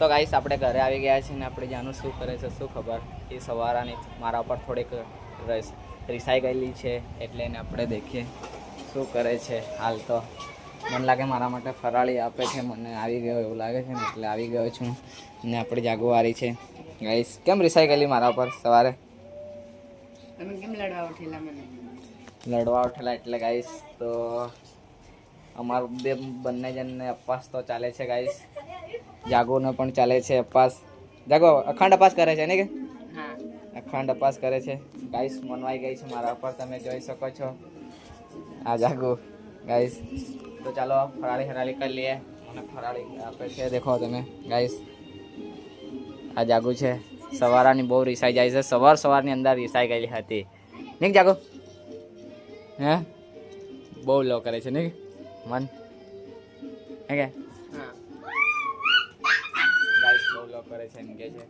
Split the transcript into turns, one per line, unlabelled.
તો ગાઈસ આપણે ઘરે આવી ગયા છીએ ને આપણે જાનું શું કરે છે શું ખબર. એ સવારાની મારા ઉપર થોડીક રિસાઈ ગયેલી છે એટલે એને આપણે દેખીએ શું કરે છે. હાલ તો મને લાગે મારા માટે ફરાળી આપે છે, મને આવી ગયો એવું લાગે છે ને એટલે આવી ગયો છું ને આપણી જાગોવારી છે. ગાઈસ કેમ રિસાઈ ગયેલી મારા ઉપર સવારે?
તમે કેમ લડવા ઉઠેલા મને?
લડવા ઉઠેલા એટલે ગાઈસ તો અમારું બંને જણને અપવાસ તો ચાલે છે ગાઈસ. જાગોને પણ ચાલે છે અપવાસ. જાગો અખંડ અપવાસ કરે છે ને કે?
હા,
અખંડ અપવાસ કરે છે ગાઈસ. મનવાઈ ગઈ છે મારા ઉપર, તમે જોઈ શકો છો. આ જાગો ગાઈસ. તો ચાલો ફરાળી ફરાળી કરી લઈએ. અને ફરાળી આપે છે દેખો તમે ગાઈસ. આ જાગુ છે. સવારની બહુ રિસાઈ જાય છે. સવારની અંદર રિસાઈ ગયેલી હતી. નહીં જાગો? હે બહુ લો કરે છે નહીં મન હે કે?
હા.
ગાઈસ બહુ લો કરે છે એમ કે છે.